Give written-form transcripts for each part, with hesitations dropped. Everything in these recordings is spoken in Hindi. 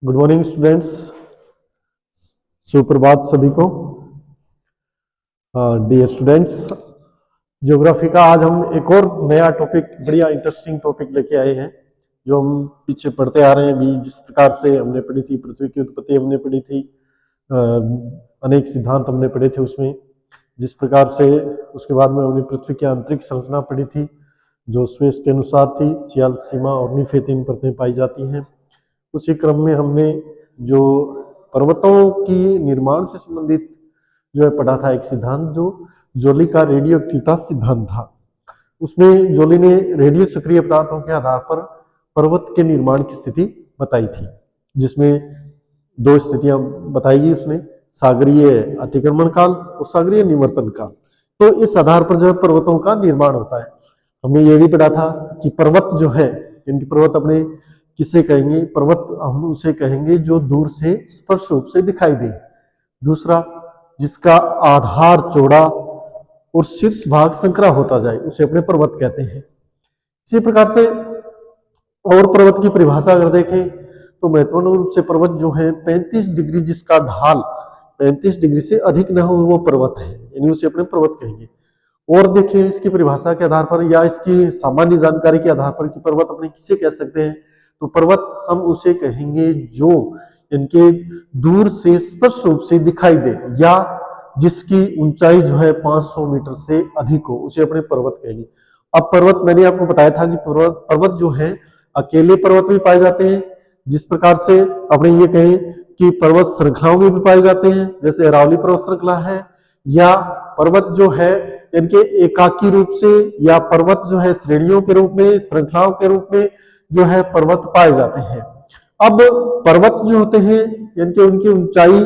गुड मॉर्निंग स्टूडेंट्स, सुप्रभात सभी को। डियर स्टूडेंट्स, ज्योग्राफी का आज हम एक और नया टॉपिक, बढ़िया इंटरेस्टिंग टॉपिक लेके आए हैं, जो हम पीछे पढ़ते आ रहे हैं। अभी जिस प्रकार से हमने पढ़ी थी पृथ्वी की उत्पत्ति, हमने पढ़ी थी, अनेक सिद्धांत हमने पढ़े थे उसमें। जिस प्रकार से उसके बाद में हमने पृथ्वी की आंतरिक संरचना पढ़ी थी, जो स्पेस के अनुसार थी। सियाल, सीमा और निफे 3 परतें पाई जाती हैं। उसी क्रम में हमने जो पर्वतों की निर्माण से संबंधित जो है पढ़ा था एक सिद्धांत, जो जोली का रेडियो एक्टिविटी सिद्धांत था। उसमें जोली ने रेडियो सक्रिय पदार्थों के आधार पर पर्वत के निर्माण की स्थिति बताई थी, जिसमें 2 स्थितियां बताई गई उसने, सागरीय अतिक्रमण काल और सागरीय निवर्तन काल। तो इस आधार पर जो है पर्वतों का निर्माण होता है। हमने ये भी पढ़ा था कि पर्वत जो है, इनकी पर्वत अपने किसे कहेंगे? पर्वत हम उसे कहेंगे जो दूर से स्पष्ट रूप से दिखाई दे। दूसरा, जिसका आधार चौड़ा और शीर्ष भाग संकरा होता जाए, उसे अपने पर्वत कहते हैं। इसी प्रकार से और पर्वत की परिभाषा अगर देखें तो महत्वपूर्ण रूप से पर्वत जो है 35 डिग्री जिसका ढाल 35 डिग्री से अधिक न हो, वो पर्वत है, यानी उसे अपने पर्वत कहेंगे। और देखिए इसकी परिभाषा के आधार पर या इसकी सामान्य जानकारी के आधार पर कि पर्वत अपने किसे कह सकते हैं, तो पर्वत हम उसे कहेंगे जो इनके दूर से स्पष्ट रूप से दिखाई दे या जिसकी ऊंचाई जो है 500 मीटर से अधिक हो, उसे अपने पर्वत कहेंगे। अब पर्वत, मैंने आपको बताया था कि पर्वत जो है अकेले पर्वत भी पाए जाते हैं, जिस प्रकार से अपने ये कहें कि पर्वत श्रृंखलाओं में भी पाए जाते हैं, जैसे अरावली पर्वत श्रृंखला है, या पर्वत जो है इनके एकाकी रूप से, या पर्वत जो है श्रेणियों के रूप में, श्रृंखलाओं के रूप में जो है पर्वत पाए जाते हैं। अब पर्वत जो होते हैं इनके उनकी ऊंचाई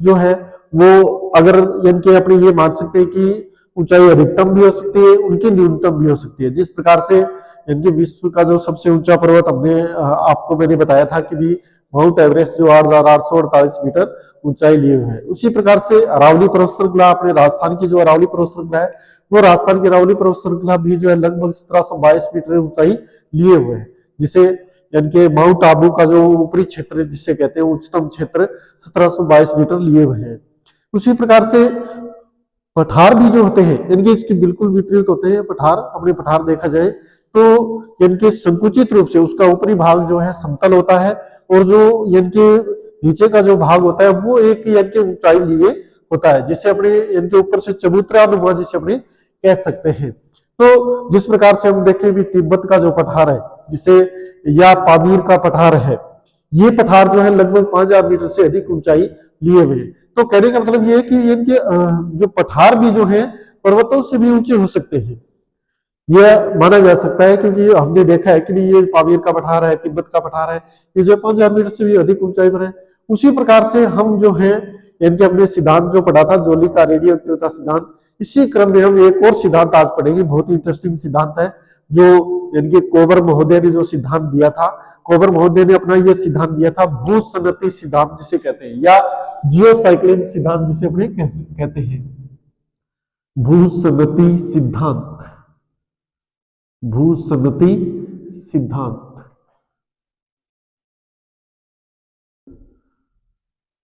जो है वो अगर इनके अपने ये मान सकते हैं कि ऊंचाई अधिकतम भी हो सकती है, उनकी न्यूनतम भी हो सकती है। जिस प्रकार से इनके विश्व का जो सबसे ऊंचा पर्वत हमने आपको मैंने बताया था कि भी माउंट एवरेस्ट जो 8,848 मीटर ऊंचाई लिए हुए है। उसी प्रकार से अरावली पर्वत श्रृंखला, अपने राजस्थान की जो अरावली पर्वत श्रृंखला है, वो राजस्थान की अरावली पर्वत श्रृंखला भी जो है लगभग 1722 मीटर ऊंचाई लिए हुए है, जिसे इनके माउंट आबू का जो ऊपरी क्षेत्र जिसे कहते हैं उच्चतम क्षेत्र 1722 मीटर लिए हुए हैं। उसी प्रकार से पठार भी जो होते हैं इनके इसके बिल्कुल विपरीत होते हैं। पठार, अपने पठार देखा जाए तो इनके संकुचित रूप से उसका ऊपरी भाग जो है समतल होता है, और जो इनके नीचे का जो भाग होता है वो एक इनके ऊंचाई लिए होता है, जिसे अपने इनके ऊपर से चबूतरा नुमा जिसे अपने कह सकते हैं। तो जिस प्रकार से हम देखें भी तिब्बत का जो पठार है, जिसे या पामीर का पठार है, ये पठार जो है लगभग 5000 मीटर से अधिक ऊंचाई लिए हुए हैं। तो कहने का मतलब ये है कि इनके जो पठार भी जो है पर्वतों से भी ऊंचे हो सकते हैं, यह माना जा सकता है, क्योंकि हमने देखा है कि ये पामीर का पठार है, तिब्बत का पठार है, ये जो 5000 मीटर से भी अधिक ऊंचाई पर है। उसी प्रकार से हम जो है इनके अपने सिद्धांत जो पढ़ा था, जोली का रेडियो एक्टिविटी सिद्धांत, इसी क्रम में हम एक और सिद्धांत आज पढ़ेंगे। बहुत ही इंटरेस्टिंग सिद्धांत है, जो इनके कोबर महोदय ने जो सिद्धांत दिया था। कोबर महोदय ने अपना यह सिद्धांत दिया था भूसंगति सिद्धांत जिसे कहते हैं, या जियोसाइक्लिन सिद्धांत जिसे अपने कहते हैं। भूसंगति सिद्धांत, भूसंगति सिद्धांत,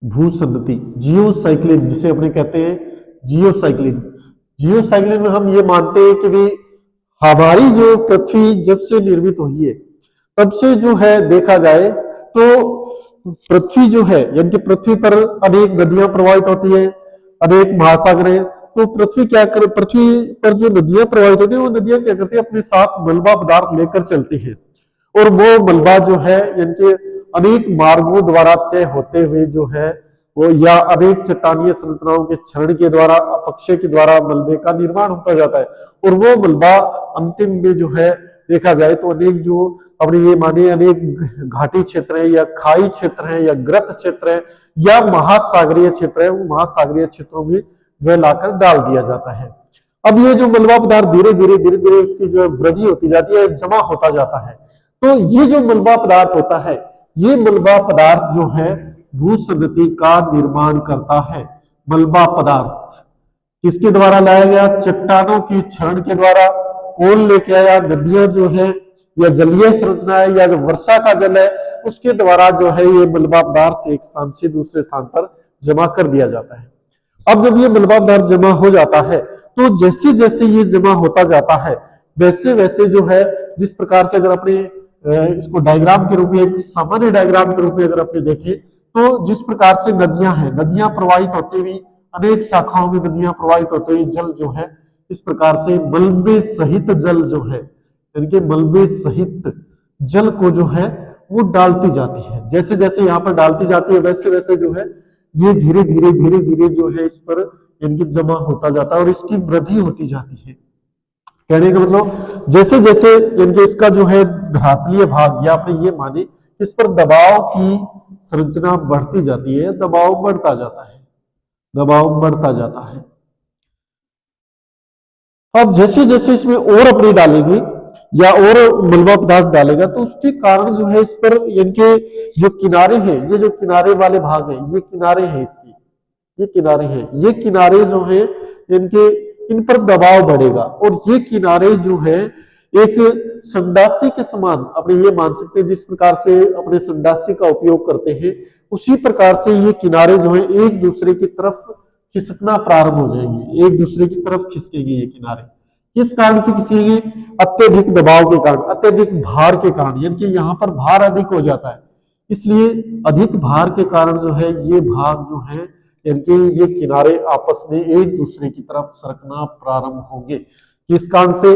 भूसंगति, जियोसाइक्लिन जिसे अपने कहते हैं जियोसाइक्लिन। जियोसाइक्लिन में हम ये मानते हैं कि भी हमारी जो पृथ्वी जब से निर्मित हुई है तब से जो है देखा जाए तो पृथ्वी जो है, यानी पृथ्वी पर अनेक नदियां प्रवाहित होती है, अनेक महासागर है। तो पृथ्वी क्या कर, पृथ्वी पर जो नदियां प्रवाहित होती है वो नदियां क्या करती है, अपने साथ मलबा पदार्थ लेकर चलती है, और वो मलबा जो है इनके अनेक मार्गों द्वारा तय होते हुए जो है वो, या अनेक चट्टानीय संरचनाओं के क्षरण के द्वारा, अपक्षय के द्वारा मलबे का निर्माण होता जाता है। और वो मलबा अंतिम में जो है देखा जाए तो अनेक जो अपने ये माने अनेक घाटी क्षेत्र है, या खाई क्षेत्र है, या ग्रत क्षेत्र है, या महासागरीय क्षेत्र है, वो महासागरीय क्षेत्रों में जो है लाकर डाल दिया जाता है। अब ये जो मलबा पदार्थ धीरे धीरे उसकी जो है वृद्धि होती जाती है, जमा होता जाता है। तो ये जो मलबा पदार्थ होता है, ये मलबा पदार्थ जो है भूसंगति का निर्माण करता है। मलबा पदार्थ किसके द्वारा लाया गया? चट्टानों की क्षरण के द्वारा। कौन लेके आया? नदियां जो है या जलीय संरचना है या जो वर्षा का जल है उसके द्वारा जो है ये मलबा पदार्थ एक स्थान से दूसरे स्थान पर जमा कर दिया जाता है। अब जब ये मलबा पदार्थ जमा हो जाता है तो जैसे जैसे ये जमा होता जाता है वैसे वैसे जो है, जिस प्रकार से अगर अपने इसको डायग्राम के रूप में, एक सामान्य डायग्राम के रूप में अगर अपने देखें तो जिस प्रकार से नदियां हैं, नदियां प्रवाहित होती हुई अनेक शाखाओं में नदियां प्रवाहित होते हुए जल जो है इस प्रकार से मलबे सहित जल जो है, इनके मलबे सहित जल को जो है वो डालती जाती है। जैसे जैसे यहाँ पर डालती जाती है वैसे वैसे जो है ये धीरे धीरे जो है इस पर इनकी जमा होता जाता है और इसकी वृद्धि होती जाती है। कहने का मतलब जैसे जैसे इनके इसका जो है धरातलीय भाग, या आपने ये माने इस पर दबाव की संरचना बढ़ती जाती है, दबाव बढ़ता जाता है, दबाव बढ़ता जाता है। अब जैसे जैसे इसमें और अपने डालेंगे या और मलबा पदार्थ डालेगा तो उसके कारण जो है इस पर इनके जो किनारे हैं, ये जो किनारे वाले भाग हैं, ये किनारे हैं इसकी, ये किनारे हैं, ये किनारे जो हैं इनके, इन पर दबाव बढ़ेगा और ये किनारे जो है एक संडासी के समान अपने ये मान सकते हैं। जिस प्रकार से अपने संडासी का उपयोग करते हैं उसी प्रकार से ये किनारे जो है एक दूसरे की तरफ खिसकना प्रारंभ हो जाएंगे, एक दूसरे की तरफ खिसकेंगे ये किनारे। किस कारण से खिसकेंगे? अत्यधिक दबाव के कारण, अत्यधिक भार के कारण, यानी कि यहाँ पर भार अधिक हो जाता है, इसलिए अधिक भार के कारण जो है ये भाग जो है इनके ये किनारे आपस में एक दूसरे की तरफ सरकना प्रारंभ होंगे। किस कारण से?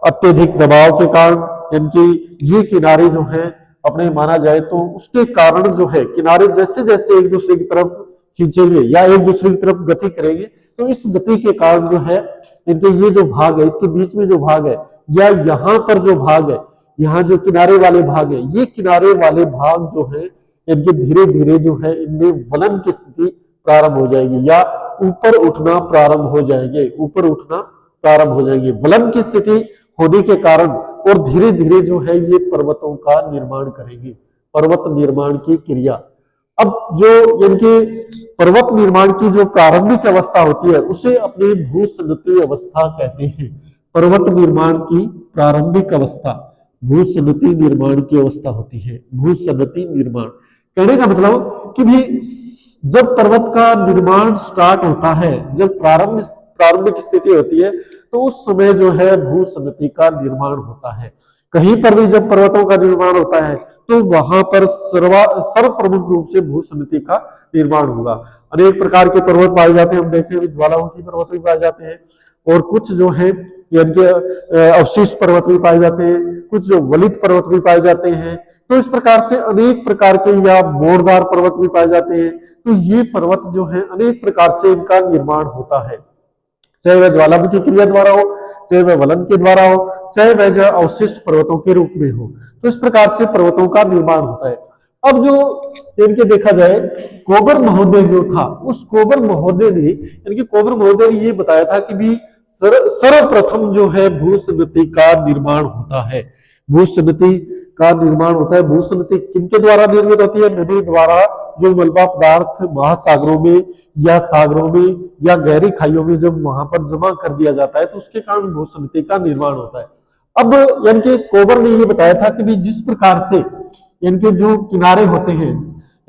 अत्यधिक दबाव के कारण इनके ये किनारे जो है अपने माना जाए तो उसके कारण जो है किनारे जैसे जैसे एक दूसरे की तरफ खींचेंगे या एक दूसरे की तरफ गति करेंगे तो इस गति के कारण जो है इनके ये जो भाग है, इसके बीच में जो भाग है या यहाँ पर जो भाग है, यहाँ जो किनारे वाले भाग है, ये किनारे वाले भाग जो है इनके धीरे धीरे जो है इनमें वलन की स्थिति प्रारंभ हो जाएगी या ऊपर उठना प्रारंभ हो जाएंगे, ऊपर उठना प्रारंभ हो जाएंगे। वलन की स्थिति होने के कारण और धीरे धीरे जो है ये पर्वतों का निर्माण करेंगे, पर्वत निर्माण की क्रिया। अब जो इनके पर्वत निर्माण की जो प्रारंभिक अवस्था होती है उसे अपने भूसंगति अवस्था कहते हैं। पर्वत निर्माण की प्रारंभिक अवस्था भूसंगति निर्माण की अवस्था होती है, भूसंगति निर्माण। कहने का मतलब कि भी जब पर्वत का निर्माण स्टार्ट होता है, जब प्रारंभिक स्थिति होती है तो उस समय जो है भूसंगति का निर्माण होता है। कहीं पर भी जब पर्वतों का निर्माण होता है तो वहां पर सर्वप्रमुख रूप से भूसंगति का निर्माण होगा। अनेक प्रकार के पर्वत पाए जाते हैं, हम देखते हैं ज्वालामुखी पर्वत भी पाए जाते हैं और कुछ जो है इनके अवशिष्ट पर्वत भी पाए जाते हैं, कुछ जो वलित पर्वत भी पाए जाते हैं। तो इस प्रकार से अनेक प्रकार के या मोरदार पर्वत भी पाए जाते हैं। तो ये पर्वत जो है अनेक प्रकार से इनका निर्माण होता है, चाहे वह ज्वालामुखी क्रिया द्वारा हो, चाहे वह वलन के द्वारा हो, चाहे वह जो अवशिष्ट पर्वतों के रूप में हो। तो इस प्रकार से पर्वतों का निर्माण होता है। अब जो इनके देखा जाए कोबर महोदय जो था, उस कोबर महोदय ने इनके कोबर महोदय ने ये बताया था कि भी सर्वप्रथम जो है भूसंगति का निर्माण होता है, भूसंगति का निर्माण होता है। भूसंगति किनके द्वारा निर्मित होती है? नदी द्वारा। जो मलबा पदार्थ महासागरों में या सागरों में या गहरी खाइयों में जब वहां पर जमा कर दिया जाता है तो उसके कारण भूसंगति का निर्माण होता है। अब इनके कोबर ने ये बताया था कि भी जिस प्रकार से इनके जो किनारे होते हैं,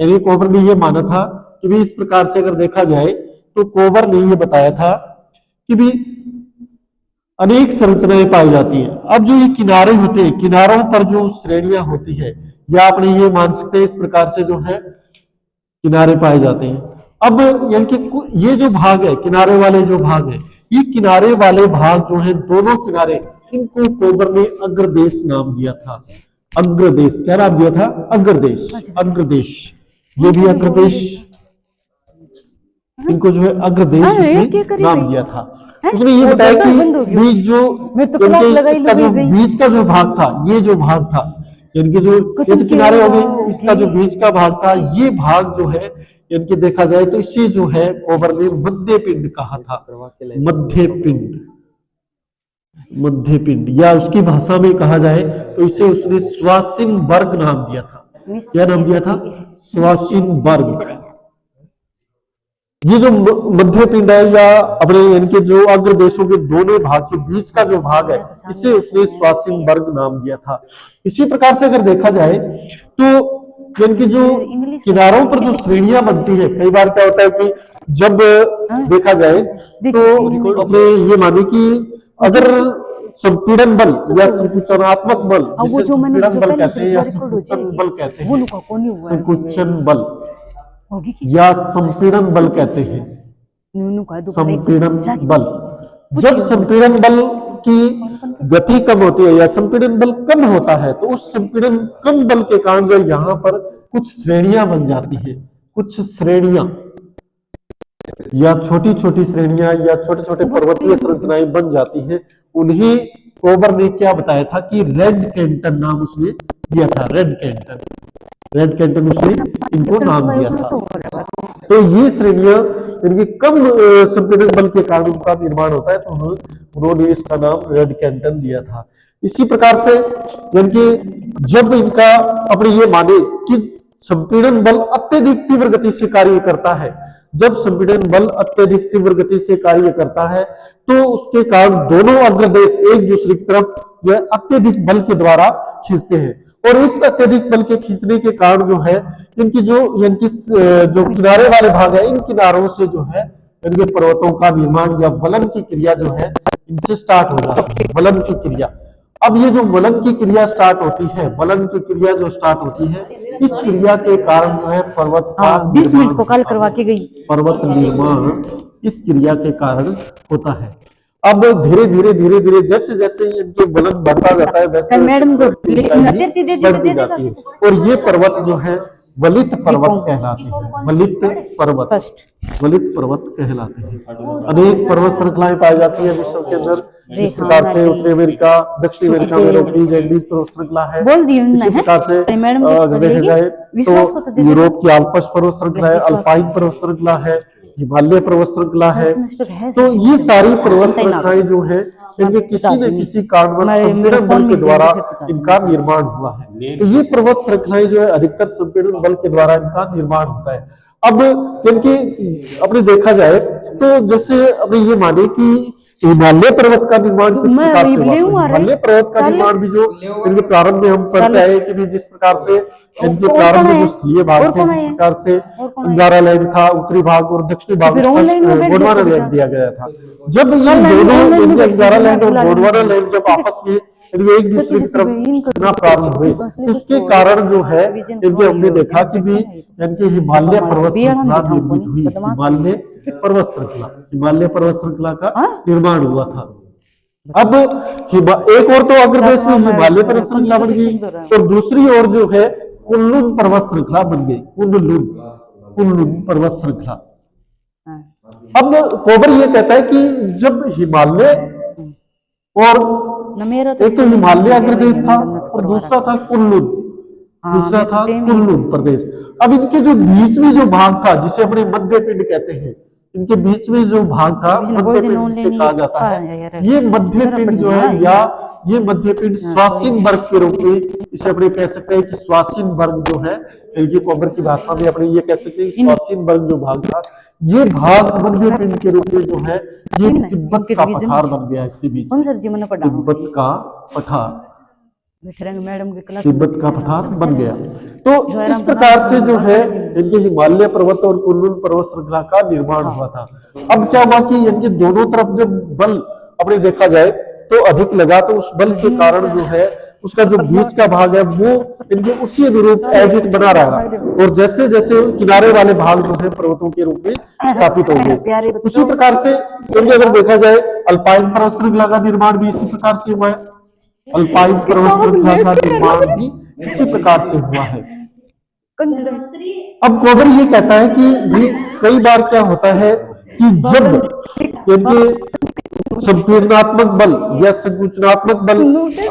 यानी कोबर ने ये माना था कि भी इस प्रकार से अगर देखा जाए तो कोबर ने ये बताया था कि भी अनेक संरचनाएं पाई जाती हैं। अब जो ये किनारे होते हैं, किनारों पर जो श्रेणियां होती है या आपने ये मान सकते हैं इस प्रकार से जो है किनारे पाए जाते हैं। अब यानी कि ये जो भाग है, किनारे वाले जो भाग है, ये किनारे वाले भाग जो है दोनों किनारे, इनको कोबर ने अग्रदेश नाम दिया था। अग्रदेश क्या नाम दिया था? अग्रदेश, अग्रदेश। ये भी अग्रदेश, इनको जो है अग्रदेश नाम दिया था। उसने ये बताया कि बीच जो इसका जो बीच का जो भाग था, ये जो भाग था इनके जो ये तो किनारे हो गए, इसका जो बीच का भाग था ये भाग जो है इनके देखा जाए तो इसे जो है कोबर ने मध्य पिंड कहा था। मध्य पिंड, मध्य पिंड या उसकी भाषा में कहा जाए तो इसे उसने स्वासिनबर्ग नाम दिया था। क्या नाम दिया था? स्वासिनबर्ग। ये जो मध्य पिंड है या अपने इनके जो अग्र देशों के दोनों भाग के बीच का जो भाग है, इसे उसने स्वासिन वर्ग नाम दिया था। इसी प्रकार से अगर देखा जाए तो इनकी जो किनारों पर जो श्रेणियां बनती है, कई बार क्या होता है कि जब देखा जाए तो अपने ये माने कि अगर संपीड़न बल या संकुचनात्मक बल, जिसे संपीड़न बल कहते हैं या संकुचन बल कहते हैं, संकुचन बल या संपीड़न बल कहते हैं, संपीड़न बल, जब संपीड़न बल की गति कम होती है या संपीड़न बल कम होता है तो उस संपीड़न कम बल के कारण जो यहाँ पर कुछ श्रेणियां बन जाती है, कुछ श्रेणियां या छोटी छोटी श्रेणियां या छोटे छोटे पर्वतीय संरचनाएं बन जाती हैं। उन्हें कोबर ने क्या बताया था कि रेड कैंटन नाम उसने दिया था, रेड कैंटन, रेड कैंटन उसने इनको नाम दिया था। तो ये श्रेणियां इनकी कम संपीड़न बल के कारण उनका निर्माण होता है, तो उन्होंने इसका नाम रेड कैंटन दिया था। इसी प्रकार से यानी जब इनका अपने ये माने कि संपीड़न बल अत्यधिक तीव्र गति से कार्य करता है, जब संपीड़न बल अत्यधिक तीव्र गति से कार्य करता है तो उसके कारण दोनों अग्रदेश एक दूसरे की तरफ जो है अत्यधिक बल के द्वारा खींचते हैं, और इस अत्यधिक बल के खींचने के कारण जो है इनकी जो किनारे वाले भाग है, इन किनारों से जो है इनके पर्वतों का निर्माण या वलन की क्रिया जो है इनसे स्टार्ट हो जाती है, वलन की क्रिया। अब ये जो वलन की क्रिया स्टार्ट होती है, वलन की क्रिया जो स्टार्ट होती है, इस क्रिया के कारण जो है पर्वत का 20 मिनट को कॉल करवा के गई, पर्वत निर्माण इस क्रिया के कारण होता है। अब धीरे धीरे जैसे जैसे इनके वलन बढ़ता जाता है वैसे मैडम बढ़ती जाती है, और ये पर्वत जो है वलित पर्वत कहलाते हैं, वलित पर्वत कहलाते हैं। अनेक पर्वत श्रृंखलाएं पाई जाती है विश्व के अंदर, जिस प्रकार से उत्तरी अमेरिका, दक्षिण अमेरिका में रॉकीज एंडीज पर्वत श्रृंखला है, इसी प्रकार से अगर देखा जाए तो यूरोप की आल्प्स पर्वत श्रृंखला है, अल्पाइन पर्वत श्रृंखला है, हिमालय पर्वत श्रृंखला है। तो ये सारी पर्वत श्रृंखलाएं जो है इनके किसी न किसी कारणवश संपीड़न बल के द्वारा इनका निर्माण हुआ है। तो ये पर्वत श्रृंखलाएं जो है अधिकतर संपीड़न बल के द्वारा इनका निर्माण होता है। अब इनके अपने देखा जाए तो जैसे अपने ये माने कि हिमालय पर्वत का निर्माण किस प्रकार से हुआ, हिमालय पर्वत का निर्माण भी जो इनके प्रारंभ में हम पढ़ते आए कि भी जिस प्रकार से इनके प्रारंभ में जो स्थलीय भाग थे, जिस प्रकार से अंगारा लैंड था उत्तरी भाग और दक्षिणी भाग गोंडवाना लैंड दिया गया था। जब ये दोनों इनके अंगारा लैंड और गोंडवाना लैंड जब आपस में एक दूसरे की तरफ खिसकना प्रारंभ हुए तो उसके कारण जो है इनके हमने देखा कि भी इनके हिमालय पर्वत श्रृंखला निर्मित हुई, हिमालय पर्वत श्रृंखला का निर्माण हुआ था। अब एक और तो अग्रदेश में हिमालय पर्वत श्रृंखला बन गई और दूसरी ओर जो है कुनलुन पर्वत श्रृंखला बन गई, कुनलुन पर्वत श्रृंखला। अब कोबर ये कहता है कि जब हिमालय और एक तो हिमालय अग्रदेश था और दूसरा था कुनलुन, प्रदेश। अब इनके जो बीच में जो भाग था जिसे अपने मध्य पिंड कहते हैं, इनके बीच में जो भाग था मध्य पिंड जिसे कहा जाता है, ये मध्य पिंड जो है या ये मध्य पिंड स्वासीन वर्ग के रूप में इसे अपने कह सकते हैं कि स्वासीन वर्ग जो है इनकी कोबर की भाषा में अपने ये कह सकते हैं स्वासीन वर्ग जो भाग था, ये भाग मध्य पिंड के रूप में जो है ये तिब्बत का पठार बन गया। इसके बीच तिब्बत का पठार, तिब्बत का पठार बन गया। तो इस प्रकार से जो है इनके हिमालय पर्वत और कुनलुन पर्वत श्रृंखला का निर्माण हुआ था। अब क्या हुआ कि इनके दोनों तरफ जब बल अपने देखा जाए तो अधिक लगा, तो उस बल के कारण जो है उसका जो बीच का भाग है वो इनके उसी अनुरूप एज इट बना रहा, और जैसे जैसे किनारे वाले भाग जो है पर्वतों के रूप में स्थापित हो गए। उसी प्रकार से इनके अगर देखा जाए अल्पाइन पर्वत श्रृंखला का निर्माण भी इसी प्रकार से हुआ है, अल्पाइन पर्वत श्रृंखला का निर्माण भी इसी प्रकार से हुआ है। अब कोबर ये कहता है कि कई बार क्या होता है कि जब इनके संपीड़नात्मक बल या संकुचनात्मक बल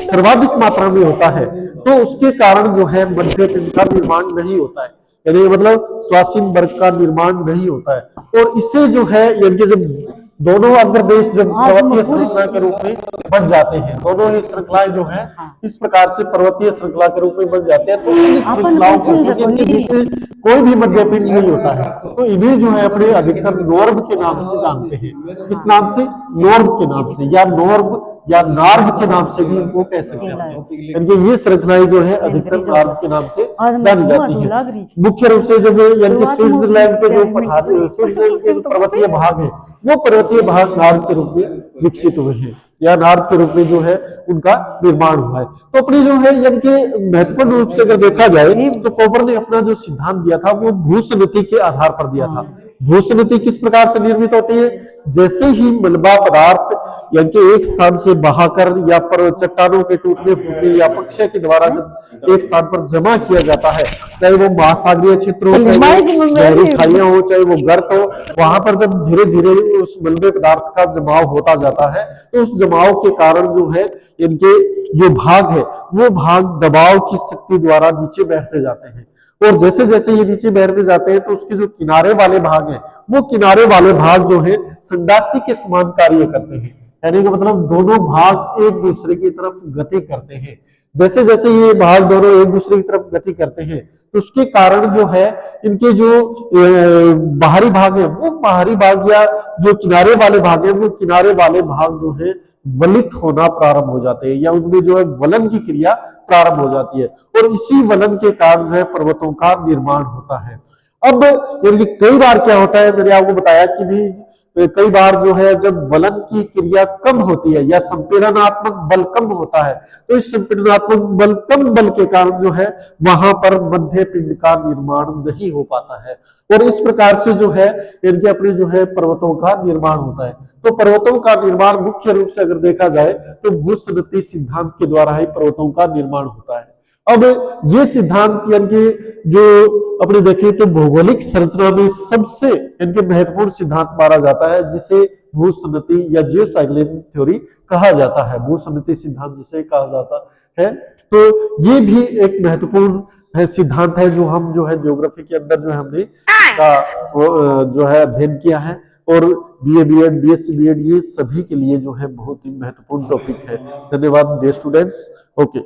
सर्वाधिक मात्रा में होता है तो उसके कारण जो है मध्य पिंड का निर्माण नहीं होता है, यानी मतलब स्वासीन वर्ग का निर्माण नहीं होता है। और इसे जो है इनके जब दोनों अग्रदेश जब पर्वतीय श्रृंखला के रूप में बन जाते हैं, दोनों ही श्रृंखलाएं जो है इस प्रकार से पर्वतीय श्रृंखला के रूप में बन जाते हैं, तो इन श्रृंखलाओं को इनके बीच में कोई भी मध्यपिंड नहीं होता है, तो इन्हें जो है अपने अधिकतर नॉर्ब के नाम से जानते हैं। किस नाम से? नॉर्ब के नाम से, या नॉर्ब या नार्ब के नाम से भी इनको कह सकते हैं। यानी ये श्रृंखलाएं जो है अधिकतर नार्ब के नाम से जानी जाती है। मुख्य रूप से जब यानी कि स्विट्जरलैंड के जो स्विट्जरलैंड के जो पर्वतीय भाग है वो पर्वतीय भाग नार्ब के रूप में विकसित हुए हैं, या नार्ब के रूप में जो है उनका निर्माण हुआ है। तो अपनी जो है यानी कि महत्वपूर्ण रूप से अगर देखा जाए तो कोपर ने अपना जो सिद्धांत दिया था वो भूसंनति के आधार पर दिया था। भूसंनति किस प्रकार से निर्मित होती है? जैसे ही मलबा पदार्थ यानी कि एक स्थान से बहाकर या पर चट्टानों के टूटने फूटने या पक्षय के द्वारा जब एक स्थान पर जमा किया जाता है, चाहे वो महासागरीय क्षेत्र हो, चाहे वो गहरी खाइयां हो, चाहे वो गर्त हो, वहां पर जब धीरे धीरे उस मलबे पदार्थ का जमाव होता जाता है तो उस जमाव के कारण जो है इनके जो भाग है वो भाग दबाव की शक्ति द्वारा नीचे बैठते जाते हैं, और जैसे जैसे ये नीचे बैठते जाते हैं तो उसके जो किनारे वाले भाग हैं वो किनारे वाले भाग जो है संडासी के समान कार्य करते हैं। यानी कि मतलब दोनों भाग एक दूसरे की तरफ गति करते हैं। जैसे जैसे ये भाग दोनों एक दूसरे की तरफ गति करते हैं तो उसके कारण जो है इनके जो बाहरी भाग है वो बाहरी भाग, या जो किनारे वाले भाग है वो किनारे वाले भाग जो है वलित होना प्रारंभ हो जाते हैं, या उनमें जो है वलन की क्रिया प्रारंभ हो जाती है, और इसी वलन के कारण जो है पर्वतों का निर्माण होता है। अब यानी कई बार क्या होता है, मैंने आपको बताया कि भी कई बार जो है जब वलन की क्रिया कम होती है या संपीड़नात्मक बल कम होता है तो इस संपीड़नात्मक बल कम बल के कारण जो है वहां पर मध्य पिंड का निर्माण नहीं हो पाता है, और इस प्रकार से जो है इनके अपने जो है पर्वतों का निर्माण होता है। तो पर्वतों का निर्माण मुख्य रूप से अगर देखा जाए तो भूसंनति सिद्धांत के द्वारा ही पर्वतों का निर्माण होता है। अब ये सिद्धांत यानी कि जो अपने देखें तो भौगोलिक संरचना में सबसे इनके महत्वपूर्ण सिद्धांत माना जाता है, जिसे भूसंनति या जियोसाइक्लिक थ्योरी कहा जाता है। भूसंनति सिद्धांत जिसे कहा जाता है, तो ये भी एक महत्वपूर्ण सिद्धांत है जो हम जो है ज्योग्राफी के अंदर जो है हमने जो है अध्ययन किया है, और बीए बीएड बीएससी बीएड ये सभी के लिए जो है बहुत ही महत्वपूर्ण टॉपिक है। धन्यवाद डियर स्टूडेंट्स। ओके।